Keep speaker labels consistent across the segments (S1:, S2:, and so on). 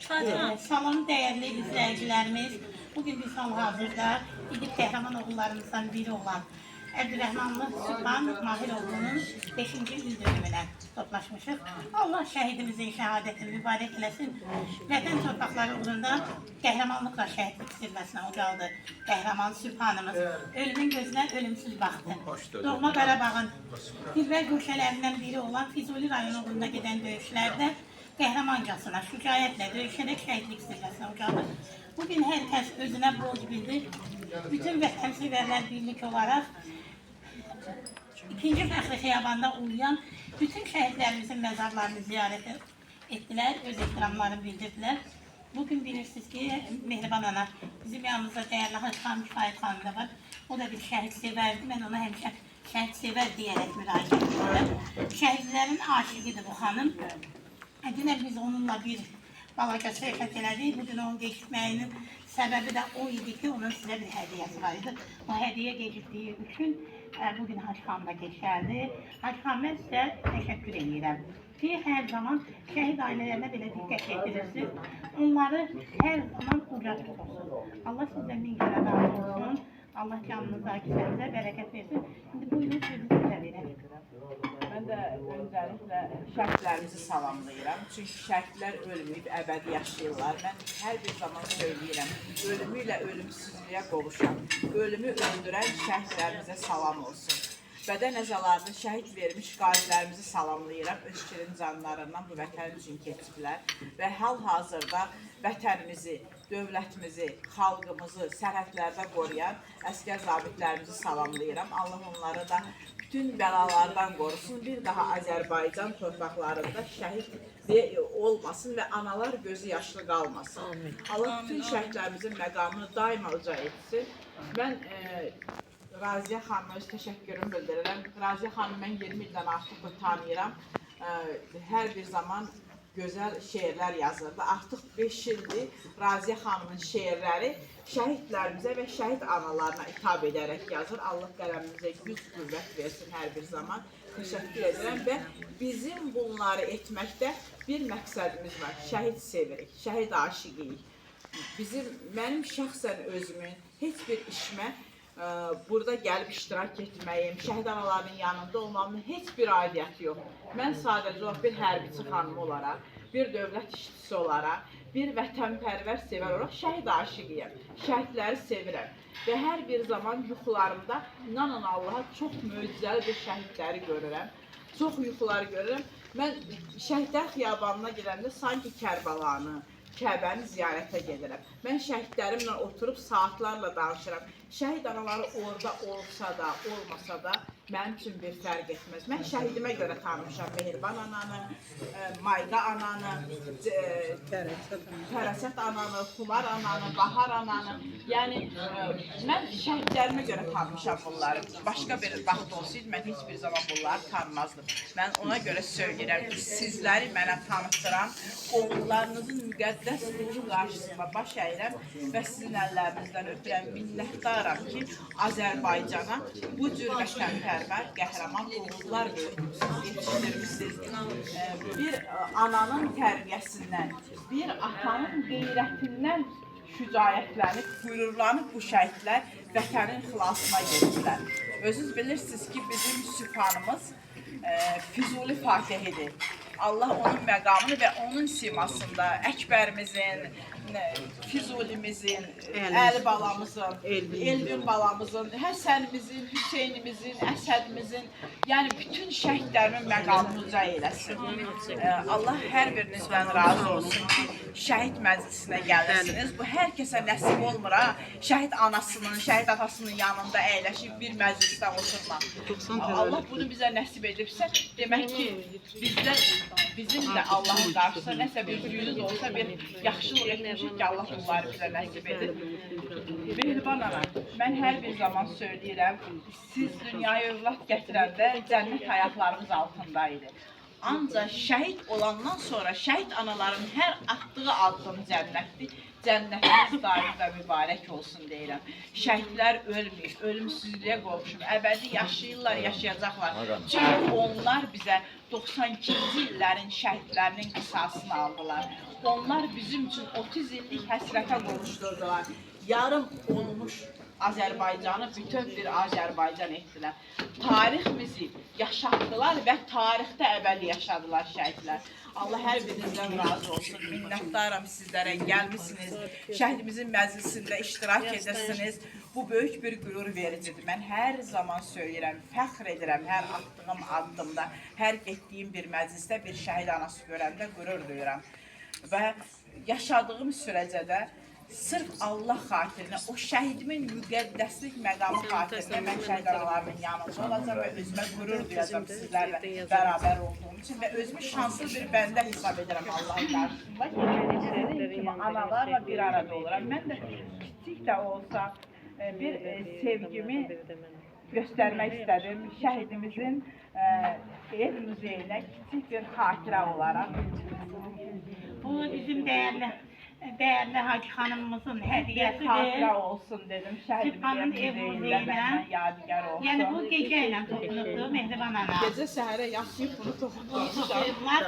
S1: Salam değerli izleyicilerimiz. Bugün biz hal-hazırda İdil Qəhrəman oğullarımızdan biri olan Əbdürrəhmanlı Sübhan Mahiroğlu'nun 5. il dönümünə toplaşmışıq. Allah şəhidimizin şəhadətini mübarək eləsin. Vətən torpaqları uğrunda qəhrəmanlıqla şəhidlik zirvəsinə ucaldı. Qəhrəman Sübhanımız ölümün gözünə ölümsüz baxdı. Doğma Qarabağın zirvə güşələrindən biri olan Füzuli rayonu uğrunda gedən döyüşlərdə qəhrəmancasına, şücaətlə döyüşərək şəhidlik zirvəsinə ucaldı. Bugün hər kəs özünə borc bildi. Bütün vətənsevərlər birlik olaraq ikinci fəxri xiyabanda uyuyan bütün şəhidlərimizin məzarlarını ziyarət etdilər, öz ehtiramlarını bildirdilər. Bugün bilirsiniz ki, Mehriban ana bizim yanımızda dəyərli Hacı Kifayət xanım da var. O da bir şəhid sevərdi. Mən ona həmişə şəhid sevər deyərək müraciət edirəm. Şəhidlərin aşiqidir bu xanım. Dünən biz onunla bir balaca söhbət elədik. Bugün onun gecikməyinin səbəbi də o idi ki, onun sizə bir hədiyyəsi var idi. O hədiyyə gecikdiyi üçün bugün Hacı xanım da keçərdi. Hacı xanım, mən sizə təşəkkür edirəm ki, hər zaman şəhid ailələrinə belə diqqət etdirirsiniz. Onları hər zaman uca tutursunuz. Allah sizə min kərə razı olsun. Allah canınıza, kisənizə bərəkət versin. Şimdi buyurun, sözü sizə verək.
S2: Mən də öncəliklə şəhidlərimizi salamlayıram. Çünki şəhidlər ölməyib, əbədi yaşayırlar. Mən hər bir zaman söyləyirəm, ölümü ilə ölümsüzlüyə qovuşan, ölümü öldürən şəhidlərimizə salam olsun. Bədən əzalarını şəhid vermiş qazilərimizi salamlayıram. Öz şirin canlarından bu vətən üçün keçiblər və hal-hazırda vətənimizi, dövlətimizi, xalqımızı sərhədlərdə qoruyan əskər zabitlərimizi salamlayıram. Allah onları da bütün bəlalardan qorusun. Bir daha Azərbaycan torpaqlarında şəhid olmasın və analar gözü yaşlı qalmasın. Allah bütün şəhidlərimizin məqamını daima uca etsin. Mən Raziyə xanıma öz təşəkkürümü bildirirəm. Raziyə xanım mən 20 ildən artıq tanıyıram. Hər bir zaman gözəl şeirlər yazırdı. Artıq 5 ildir Raziyə xanımın şeirləri şəhidlərimizə və şəhid analarına hitap edərək yazır. Allah qələmimizə güc qüvvət versin hər bir zaman. Təşəkkür edirəm və bizim bunları etməkdə bir məqsədimiz var. Şəhid sevirik, şəhid aşiqiyik. Mənim şəxsən özümün heç bir işmə burada gəlib iştirak etməyim, şəhid analarının yanında olmamın heç bir aidiyyəti yox. Mən sadəcə bir hərbiçi xanım olaraq, bir dövlət işçisi olaraq, bir vətənpərvər sevər olaraq şəhid aşiqiyəm, şəhidləri sevirəm. Və hər bir zaman yuxularımda, inanın Allaha, çox möcüzəli bir şəhidləri görürəm, çox yuxuları görürəm. Mən şəhidlər xiyabanına gedəndə sanki Kərbəlanı, Kəbəni ziyarətə gedirəm. Mən şəhidlərimlə oturub saatlarla danışıram. Şəhid anaları orada olsa da, olmasa da mənim üçün bir fərq etməz. Mən şəhidimə görə tanımışam Mehriban ananı, Mayda ananı, Fərasət ananı, Xumar ananı, Bahar ananı. Yəni, mən şəhidlərimə görə tanımışam bunları. Başqa bir vaxt olsaydı, mən heç bir zaman bunları tanımazdım. Mən ona görə söyləyirəm ki, sizləri mənə tanıtıram, oğullarınızın müqəddəs ruhu qarşısında baş əyirəm və sizin əllərinizdən öpürəm, minnətdaram ki, Azərbaycana bu cür vətənpərvər, qəhrəman oğullar yetişdirmişsiniz. Bir ananın tərbiyəsindən, bir atanın qeyrətindən şücaətlənib, qürurlanıb bu şəhidlər vətənin xilasına gediblər. Özünüz bilirsiniz ki, bizim Sübhanımız Füzuli Fatihidir. Allah onun məqamını və onun simasında Əkbərimizin, Füzulimizin, Əli balamızın, Elvin balamızın, Həsənimizin, Hüseynimizin, Əsədimizin, yəni bütün şəhidlərimin məqamını uca eyləsin. Allah hər birinizdən razı olsun ki, şəhid məclisinə gəlirsiniz. Bu hər kəsə nəsib olmur, şəhid anasının, şəhid atasının yanında əyləşib bir məclisdə oturmaq. Allah bunu bizə nəsib edibsə, demək ki, bizim də Allahın qarşısında nəsə bir gücümüz olsa, bir yaxşılıq etmişik ki, Allah onları bizə nəsib edir. Mehriban ana, mən hər bir zaman söyləyirəm, siz dünyaya övlad gətirəndə cənnət ayaqlarımız altındaydı. Ancaq şəhid olandan sonra şəhid anaların hər atdığı addım cənnətdir. Cənnətimiz daim və mübarək olsun deyirəm. Şəhidlər ölməyib, ölümsüzlüyə qovuşub, əbədi yaşayırlar, yaşayacaqlar. Çünki onlar bizə 92-ci illərin şəhidlərinin qisasını aldılar. Onlar bizim üçün 30 illik həsrətə qovuşdurdular. Yarım olmuş Azərbaycanı bütöv bir Azərbaycan etdilər. Tariximizi yaşatdılar və tarixdə əbədi yaşadılar şəhidlər. Allah hər birinizdən razı olsun. Minnətdaram sizlərə, gəlmişsiniz. Şəhidimizin məclisində iştirak edəsiniz. Bu böyük bir qürur vericidir. Mən hər zaman söyləyirəm, fəxr edirəm hər atdığım addımda, hər getdiyim bir məclisdə bir şəhid anası görəndə qürur duyuram. Və yaşadığım sürəcə də sırf Allah xatirinə, o şəhidimin müqəddəslik məqamı xatirinə mən şəhid analarının yanında olacam və özümə qürur duyacam sizlərlə bərabər olduğum üçün və özümü şanslı bir bəndə hesab edirəm Allahın qarşısında ki, sizin kimi analarla bir arada oluram. Mən də kiçik də olsa bir sevgimi göstərmək istədim. Şəhidimizin ev muzeyinə kiçik bir xatirə olaraq.
S1: Bu bizim değerli Hacı Hanımımızın hediyesidir.
S2: Hatıra olsun dedim.
S1: Şəhidimizin ev muzeyinə.
S2: Yadigar olsun.
S1: Yani bu gece ile toxunubdur Mehriban ana.
S2: Gecə səhərə yaşayıb bunu
S1: Toxuyublar.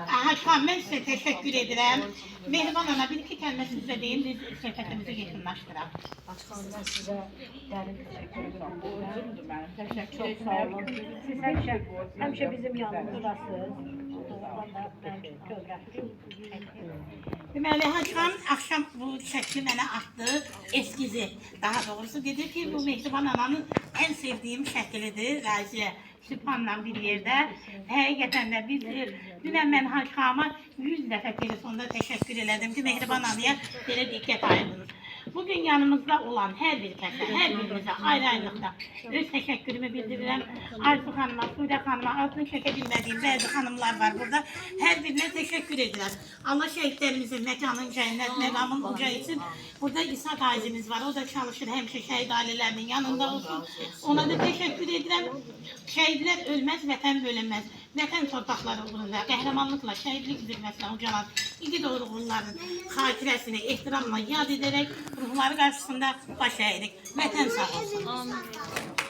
S1: Hacı Hanım, mən sizə təşəkkür edirəm. Mehriban ana, bir iki kəlmə sizə deyim, biz söhbətimizi yekunlaşdıraq.
S3: Başkanım, sizə dərin təşəkkür edirəm.
S2: Bu özümdür mənim. Təşəkkür
S3: Çox sağ olun. Siz həmişə bizim yanımızdasınız.
S1: Deməli, Hacı xanım axşam bu şəkli mənə atdı, eskizi. Daha doğrusu dedi ki, bu Mehriban ananın en sevdiğim şəklidir, Raziyə Sübhanla bir yerdə. Həqiqətən də biz, dünən mən Hacı xanıma 100 dəfə telefonda təşəkkür elədim ki, Mehriban anaya belə diqqət ayırdınız. Bugün yanımızda olan hər bir kəsə, hər birimizə ayrı-ayrılıqda öz təşəkkürümü bildirirəm. Arzu xanıma, Sudə xanıma, adını çəkə bilmədiyim bəzi xanımlar var burada. Hər birinə təşəkkür edirəm. Allah şəhidlərimizin məkanın cənnət, məqamın uca için. Burada İsa qazimiz var, o da çalışır həmişə şəhid ailələrinin yanında olsun. Ona da təşəkkür edirəm. Şəhidlər ölməz, vətən bölünməz. Vətən torpaqları uğrunda qəhrəmanlıqla, şəhidlik zirvəsinə ucalan igid oğulların xatirəsini ehtiramla yad edərək ruhları qarşısında baş əyirik. Vətən sağ olsun.